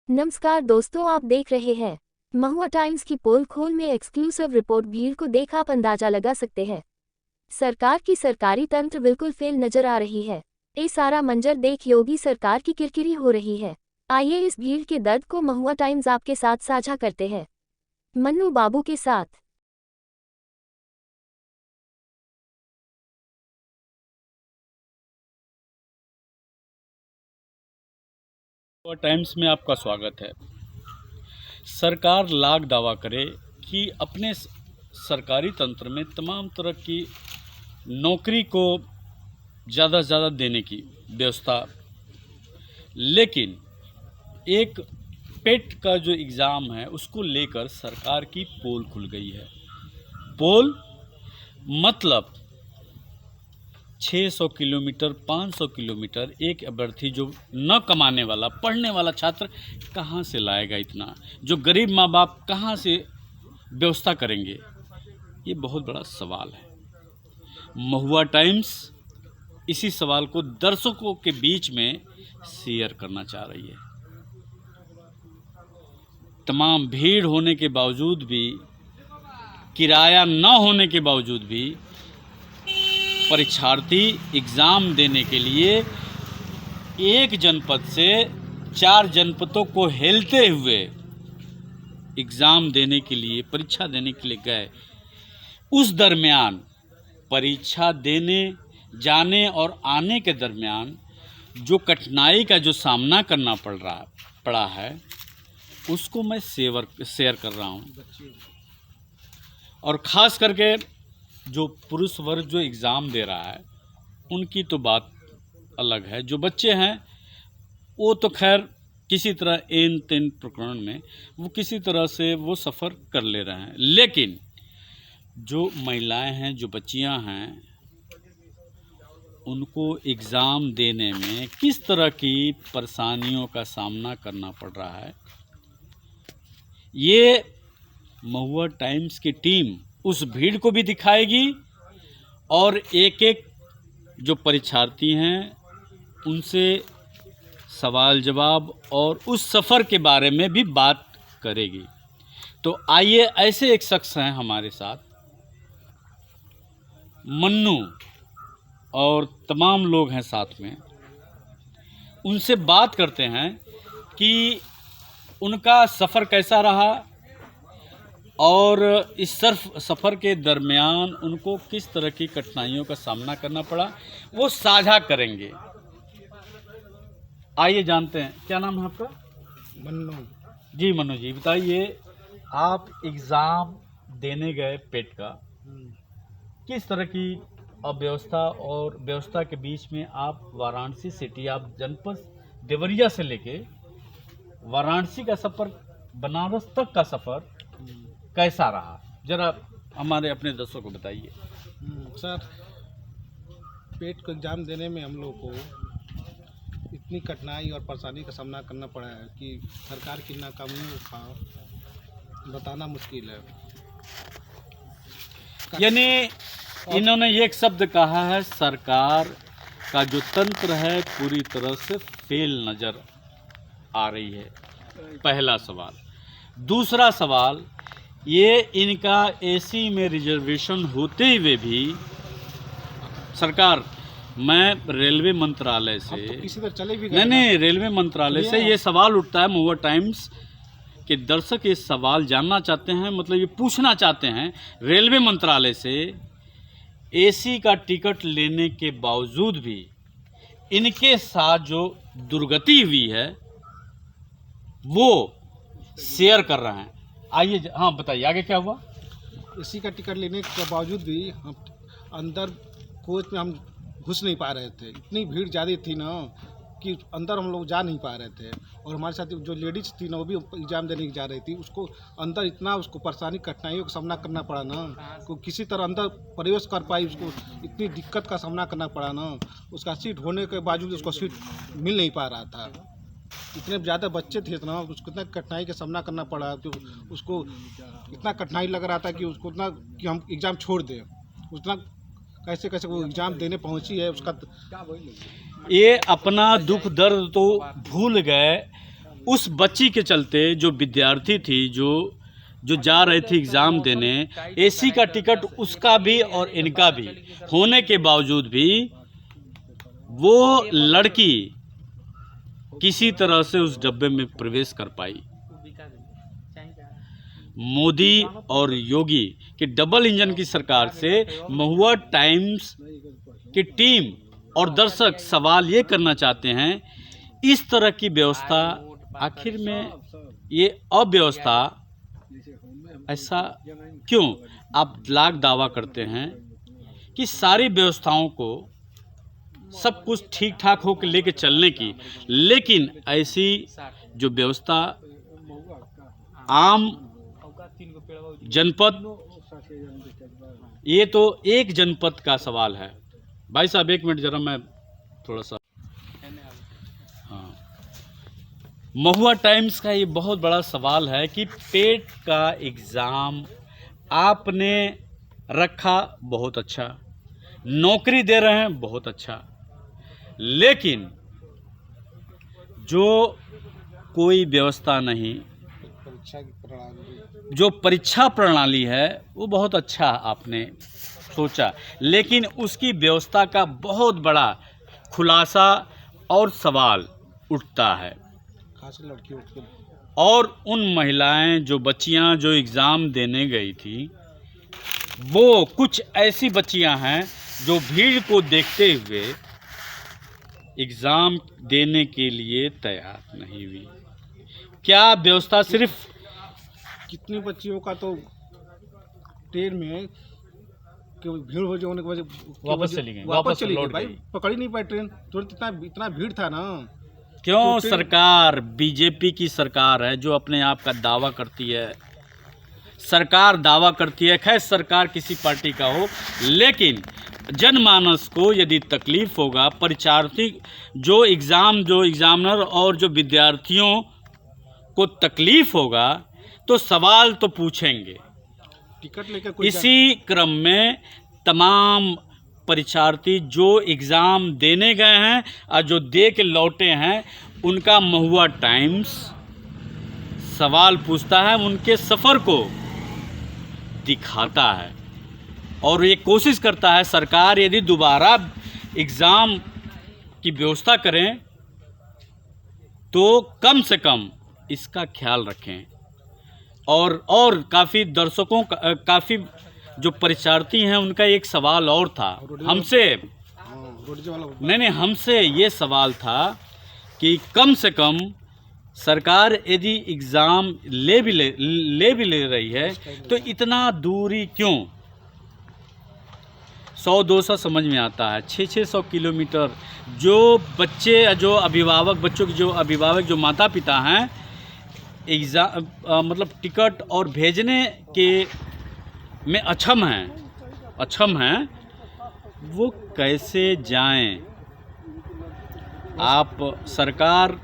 नमस्कार दोस्तों, आप देख रहे हैं महुआ टाइम्स की पोल खोल में एक्सक्लूसिव रिपोर्ट। भीड़ को देख आप अंदाजा लगा सकते हैं सरकार की सरकारी तंत्र बिल्कुल फेल नजर आ रही है। ये सारा मंजर देख योगी सरकार की किरकिरी हो रही है। आइए इस भीड़ के दर्द को महुआ टाइम्स आपके साथ साझा करते हैं, मन्नू बाबू के साथ। महुआ टाइम्स में आपका स्वागत है। सरकार लाख दावा करे कि अपने सरकारी तंत्र में तमाम तरह की नौकरी को ज़्यादा से ज़्यादा देने की व्यवस्था, लेकिन एक पेट का जो एग्ज़ाम है उसको लेकर सरकार की पोल खुल गई है। पोल मतलब 600 किलोमीटर 500 किलोमीटर एक अभ्यर्थी जो न कमाने वाला पढ़ने वाला छात्र कहाँ से लाएगा इतना, जो गरीब माँ बाप कहाँ से व्यवस्था करेंगे, ये बहुत बड़ा सवाल है। महुआ टाइम्स इसी सवाल को दर्शकों के बीच में शेयर करना चाह रही है। तमाम भीड़ होने के बावजूद भी, किराया न होने के बावजूद भी परीक्षार्थी एग्ज़ाम देने के लिए एक जनपद से 4 जनपदों को हिलते हुए एग्ज़ाम देने के लिए, परीक्षा देने के लिए गए। उस दरमियान परीक्षा देने जाने और आने के दरमियान जो कठिनाई का जो सामना करना पड़ा है उसको मैं शेयर कर रहा हूँ। और ख़ास करके जो पुरुष वर्ग जो एग्ज़ाम दे रहा है उनकी तो बात अलग है। जो बच्चे हैं वो तो खैर किसी तरह एन तेन प्रकरण में वो किसी तरह से वो सफ़र कर ले रहे हैं, लेकिन जो महिलाएं हैं, जो बच्चियां हैं, उनको एग्ज़ाम देने में किस तरह की परेशानियों का सामना करना पड़ रहा है, ये महुआ टाइम्स की टीम उस भीड़ को भी दिखाएगी और एक एक जो परीक्षार्थी हैं उनसे सवाल जवाब और उस सफ़र के बारे में भी बात करेगी। तो आइए, ऐसे एक शख्स हैं हमारे साथ, मन्नू और तमाम लोग हैं साथ में, उनसे बात करते हैं कि उनका सफ़र कैसा रहा और इस सफ़र के दरमियान उनको किस तरह की कठिनाइयों का सामना करना पड़ा, वो साझा करेंगे। आइए जानते हैं, क्या नाम है आपका? मन्नू जी मन्नू जी, बताइए, आप एग्ज़ाम देने गए पेट का, किस तरह की अव्यवस्था और व्यवस्था के बीच में आप वाराणसी सिटी, आप जनपद देवरिया से लेके वाराणसी का सफ़र, बनारस तक का सफ़र कैसा रहा, जरा हमारे अपने दर्शकों को बताइए। सर, पेट को एग्ज़ाम देने में हम लोग को इतनी कठिनाई और परेशानी का सामना करना पड़ा है कि सरकार की नाकामियों का बताना मुश्किल है। यानी इन्होंने एक शब्द कहा है, सरकार का जो तंत्र है पूरी तरह से फेल नज़र आ रही है। पहला सवाल। दूसरा सवाल, ये इनका एसी में रिजर्वेशन होते हुए भी सरकार, मैं रेलवे मंत्रालय से तो किसी तरह चले भी गए नहीं, रेलवे मंत्रालय से ये सवाल उठता है। महुआ टाइम्स के दर्शक ये सवाल जानना चाहते हैं, मतलब ये पूछना चाहते हैं रेलवे मंत्रालय से, एसी का टिकट लेने के बावजूद भी इनके साथ जो दुर्गति हुई है वो शेयर कर रहे हैं। आइए, हाँ बताइए आगे क्या हुआ। एसी का टिकट लेने के बावजूद भी हम अंदर कोच में हम घुस नहीं पा रहे थे। इतनी भीड़ ज़्यादा थी ना कि अंदर हम लोग जा नहीं पा रहे थे। और हमारे साथ जो लेडीज़ थी ना, वो भी एग्ज़ाम देने जा रही थी, उसको अंदर इतना उसको परेशानी कठिनाइयों का सामना करना पड़ा ना, को किसी तरह अंदर प्रवेश कर पाई, उसको इतनी दिक्कत का सामना करना पड़ा ना। उसका सीट होने के बावजूद उसको सीट मिल नहीं पा रहा था। इतने ज़्यादा बच्चे थे ना, उसको इतना कठिनाई का सामना करना पड़ा कि उसको इतना कठिनाई लग रहा था कि उसको इतना कि हम एग्ज़ाम छोड़ दें। उतना कैसे कैसे वो एग्ज़ाम देने पहुंची है उसका। ये अपना दुख दर्द तो भूल गए उस बच्ची के चलते, जो विद्यार्थी थी, जो जा रही थी एग्ज़ाम देने। एसी का टिकट उसका भी और इनका भी होने के बावजूद भी वो लड़की किसी तरह से उस डब्बे में प्रवेश कर पाई। मोदी और योगी की डबल इंजन की सरकार से महुआ टाइम्स की टीम और दर्शक सवाल ये करना चाहते हैं, इस तरह की व्यवस्था आखिर में ये अव्यवस्था ऐसा क्यों? आप लाख दावा करते हैं कि सारी व्यवस्थाओं को सब कुछ ठीक ठाक हो के लेके चलने की, लेकिन ऐसी जो व्यवस्था आम जनपद, ये तो एक जनपद का सवाल है। भाई साहब एक मिनट जरा, मैं थोड़ा सा, हाँ, महुआ टाइम्स का ये बहुत बड़ा सवाल है कि पेट का एग्ज़ाम आपने रखा, बहुत अच्छा, नौकरी दे रहे हैं, बहुत अच्छा, लेकिन जो कोई व्यवस्था नहीं, जो परीक्षा प्रणाली है वो बहुत अच्छा आपने सोचा, लेकिन उसकी व्यवस्था का बहुत बड़ा खुलासा और सवाल उठता है। और उन महिलाएं, जो बच्चियां जो एग्ज़ाम देने गई थी, वो कुछ ऐसी बच्चियां हैं जो भीड़ को देखते हुए एग्ज़ाम देने के लिए तैयार नहीं हुई। क्या व्यवस्था सिर्फ कितनी बच्चियों का तो ट्रेन में कि भीड़ हो जाने की वजह वापस चली गई, वापस चली गई भाई, गई। पकड़ ही नहीं पाई ट्रेन, तुरंत इतना भीड़ था ना। क्यों? सरकार बीजेपी की सरकार है जो अपने आप का दावा करती है, सरकार दावा करती है, खैर सरकार किसी पार्टी का हो, लेकिन जनमानस को यदि तकलीफ होगा, परीक्षार्थी जो एग्जामिनर और जो विद्यार्थियों को तकलीफ होगा तो सवाल तो पूछेंगे। टिकट लेकर इसी क्रम में तमाम परीक्षार्थी जो एग्ज़ाम देने गए हैं और जो दे के लौटे हैं, उनका महुआ टाइम्स सवाल पूछता है, उनके सफ़र को दिखाता है और ये कोशिश करता है सरकार यदि दोबारा एग्ज़ाम की व्यवस्था करें तो कम से कम इसका ख्याल रखें। और काफ़ी दर्शकों का, काफ़ी जो परीक्षार्थी हैं, उनका एक सवाल और था हमसे, नहीं हमसे ये सवाल था कि कम से कम सरकार यदि एग्ज़ाम ले भी ले रही है तो इतना दूरी क्यों? 100-200 समझ में आता है, 600-600 किलोमीटर जो बच्चे, जो अभिभावक, बच्चों के जो अभिभावक, जो माता पिता हैं, एग्ज़ाम मतलब टिकट और भेजने के में अक्षम हैं, वो कैसे जाएं? आप सरकार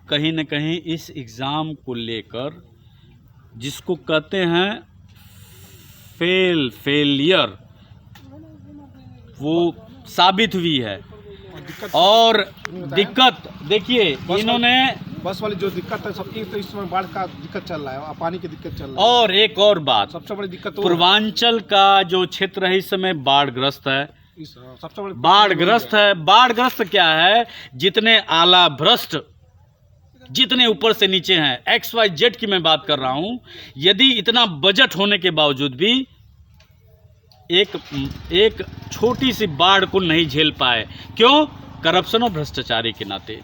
कहीं न कहीं इस एग्ज़ाम को लेकर, जिसको कहते हैं फेलियर, वो साबित हुई है। और दिक्कत देखिए, इन्होंने बस वाली जो दिक्कत है सबकी, तो इस समय बाढ़ का दिक्कत चल रहा है, पानी की दिक्कत चल रहा है। और एक और बात, सबसे बड़ी दिक्कत पूर्वांचल का जो क्षेत्र है इस समय बाढ़ग्रस्त है, सबसे बड़ी बाढ़ग्रस्त है। बाढ़ग्रस्त क्या है? जितने आला भ्रष्ट, जितने ऊपर से नीचे हैं, XYZ की मैं बात कर रहा हूं, यदि इतना बजट होने के बावजूद भी एक छोटी सी बाढ़ को नहीं झेल पाए। क्यों? करप्शन और भ्रष्टाचारी के नाते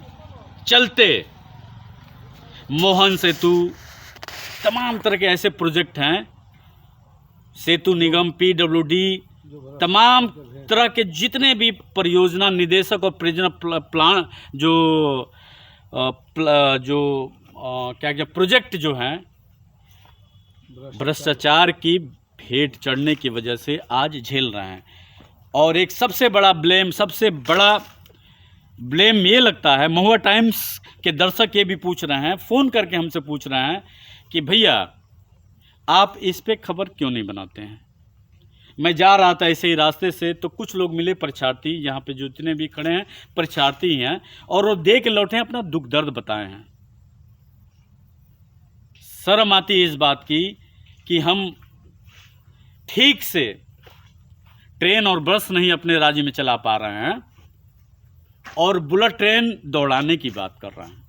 चलते। मोहन सेतु, तमाम तरह के ऐसे प्रोजेक्ट हैं, सेतु निगम, PWD, तमाम तरह के जितने भी परियोजना निदेशक और परियोजना प्लान क्या प्रोजेक्ट जो हैं, भ्रष्टाचार की भेंट चढ़ने की वजह से आज झेल रहे हैं। और एक सबसे बड़ा ब्लेम ये लगता है, महुआ टाइम्स के दर्शक ये भी पूछ रहे हैं, फ़ोन करके हमसे पूछ रहे हैं कि भैया आप इस पे खबर क्यों नहीं बनाते हैं? मैं जा रहा था ऐसे ही रास्ते से, तो कुछ लोग मिले परीक्षार्थी, यहाँ पे जो जितने भी खड़े हैं परीक्षार्थी हैं, और वो दे के लौटे हैं, अपना दुख दर्द बताए हैं। शर्म आती है इस बात की कि हम ठीक से ट्रेन और बस नहीं अपने राज्य में चला पा रहे हैं और बुलेट ट्रेन दौड़ाने की बात कर रहे हैं।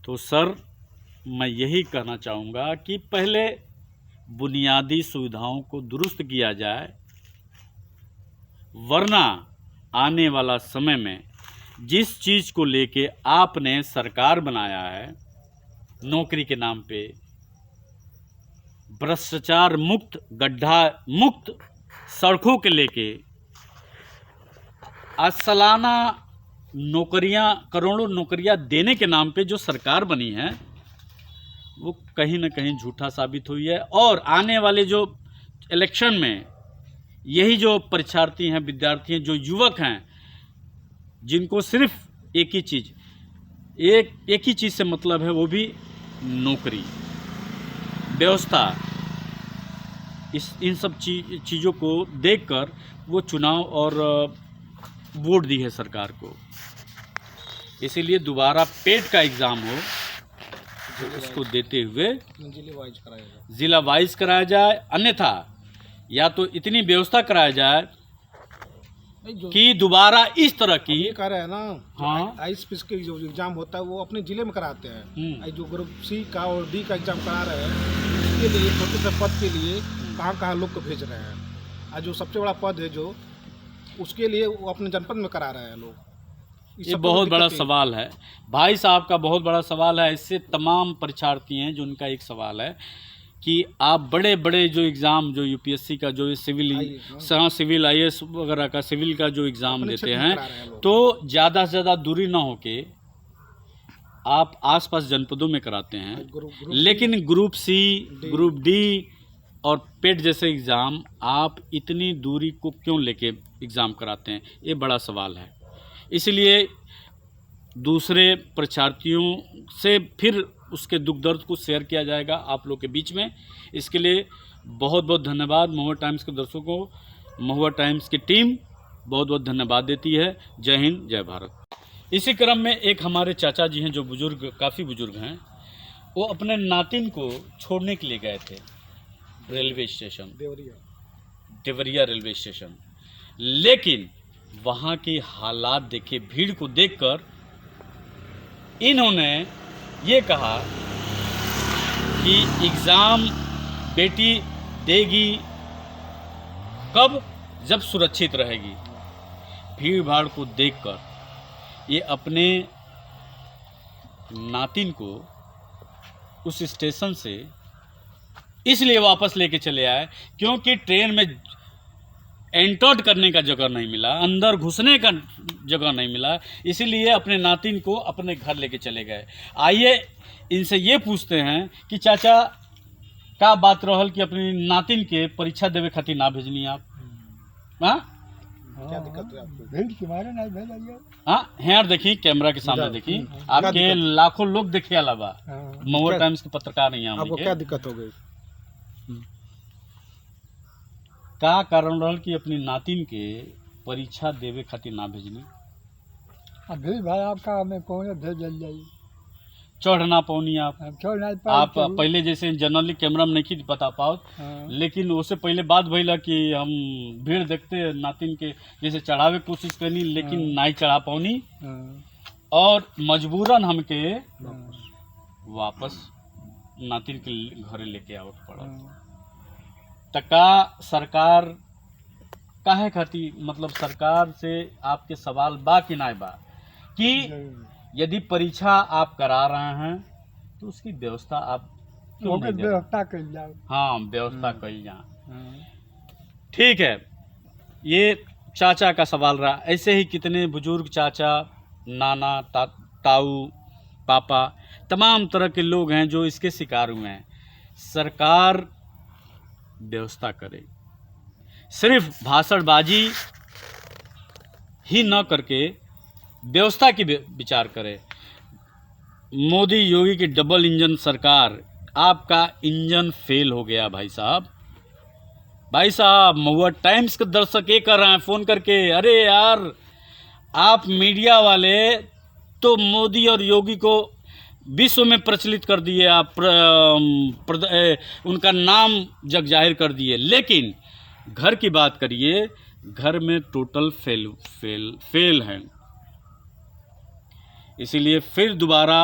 तो सर, मैं यही कहना चाहूँगा कि पहले बुनियादी सुविधाओं को दुरुस्त किया जाए, वरना आने वाला समय में जिस चीज़ को लेके आपने सरकार बनाया है, नौकरी के नाम पे, भ्रष्टाचार मुक्त, गड्ढा मुक्त सड़कों के लेके, आज सालाना नौकरियां, करोड़ों नौकरियां देने के नाम पे जो सरकार बनी है, वो कहीं ना कहीं झूठा साबित हुई है। और आने वाले जो इलेक्शन में यही जो परीक्षार्थी हैं, विद्यार्थी हैं, जो युवक हैं, जिनको सिर्फ एक ही चीज़ से मतलब है, वो भी नौकरी, व्यवस्था, इन सब चीज़ों को देखकर वो चुनाव और वोट दी है सरकार को। इसीलिए दोबारा पेट का एग्ज़ाम हो, तो उसको देते हुए ज़िला वाइज कराया जाए, अन्यथा या तो इतनी व्यवस्था कराया जाए कि दोबारा इस तरह की, ये कह रहे हैं ना, हाँ, आईएएस के जो एग्जाम होता है वो अपने जिले में कराते हैं। जो ग्रुप सी का और डी का एग्जाम करा रहे हैं, उसके लिए छोटे से पद के लिए कहाँ लोग को भेज रहे हैं। आज जो सबसे बड़ा पद है जो, उसके लिए वो अपने जनपद में करा रहे हैं लोग। ये बहुत बड़ा सवाल है भाई साहब का, बहुत बड़ा सवाल है। इससे तमाम परीक्षार्थी हैं जो उनका एक सवाल है कि आप बड़े बड़े जो एग्ज़ाम, जो यूपीएससी का, जो सिविल आईएएस वगैरह का, सिविल का जो एग्ज़ाम देते हैं, तो ज़्यादा से ज़्यादा दूरी ना होके आप आसपास जनपदों में कराते हैं। लेकिन ग्रुप सी, ग्रुप डी और पेट जैसे एग्ज़ाम आप इतनी दूरी को क्यों लेके एग्ज़ाम कराते हैं, ये बड़ा सवाल है। इसलिए दूसरे परीक्षार्थियों से फिर उसके दुख दर्द को शेयर किया जाएगा आप लोग के बीच में। इसके लिए बहुत बहुत धन्यवाद महुआ टाइम्स के दर्शकों को। महुआ टाइम्स की टीम बहुत बहुत धन्यवाद देती है। जय हिंद, जय भारत। इसी क्रम में एक हमारे चाचा जी हैं जो बुजुर्ग, काफ़ी बुजुर्ग हैं, वो अपने नातिन को छोड़ने के लिए गए थे railway station, Deoria railway station. लेकिन वहाँ के हालात देखे, भीड़ को देखकर इन्होंने ये कहा कि एग्ज़ाम बेटी देगी कब, जब सुरक्षित रहेगी। भीड़ भाड़ को देखकर ये अपने नातिन को उस स्टेशन से इसलिए वापस लेके चले आए क्योंकि ट्रेन में एंटर्ड करने का जगह नहीं मिला, अंदर घुसने का जगह नहीं मिला, इसीलिए अपने नातिन को अपने घर लेके चले गए। आइए इनसे ये पूछते हैं कि चाचा का बात रहल कि अपनी नातिन के परीक्षा देवे खातिर ना भेजनी आप? हाँ, क्या दिक्कत है आपको? भीड़ के मारे नहीं भेजा। हाँ, हेयर देखी, कैमरा के सामने देखी, आपके लाखों लोग देखे अलावा महुआ टाइम्स के पत्रकार नहीं हैं। आपको क्या दिक्कत हो गई? का कारण रहल कि अपनी नातिन के परीक्षा देवे खातिर ना भेजनी? अब भीड़ भाड़ आपका हमें कौन भेज जाइए, चढ़ ना पौनी आप आप पहले जैसे जनरली कैमरा में नहीं बता पाओ। लेकिन उससे पहले बात भइला कि हम भीड़ देखते नातिन के जैसे चढ़ावे कोशिश करनी, लेकिन नहीं चढ़ा पौनी और मजबूरन हमके वापस नातिन के घरे लेके आवत पड़ा। तका सरकार काहे खातिर, मतलब सरकार से आपके सवाल बा कि ना बा कि यदि परीक्षा आप करा रहे हैं तो उसकी व्यवस्था आप क्यों नहीं दे रहे? व्यवस्था कर जाओ। हाँ, व्यवस्था कर जाए। ठीक है, ये चाचा का सवाल रहा। ऐसे ही कितने बुजुर्ग चाचा, नाना, ताऊ, पापा, तमाम तरह के लोग हैं जो इसके शिकार हुए हैं। सरकार व्यवस्था करे, सिर्फ भाषणबाजी ही न करके व्यवस्था की विचार करे। मोदी योगी की डबल इंजन सरकार, आपका इंजन फेल हो गया भाई साहब। भाई साहब, महुआ टाइम्स के दर्शक ये कर रहे हैं फ़ोन करके, अरे यार आप मीडिया वाले तो मोदी और योगी को विश्व में प्रचलित कर दिए, आप उनका नाम जग जाहिर कर दिए, लेकिन घर की बात करिए, घर में टोटल फेल हैं। इसीलिए फिर दोबारा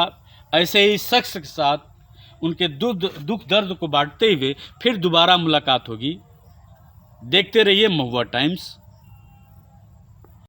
ऐसे ही शख्स के साथ उनके दुख दर्द को बांटते हुए फिर दोबारा मुलाकात होगी। देखते रहिए महुआ टाइम्स।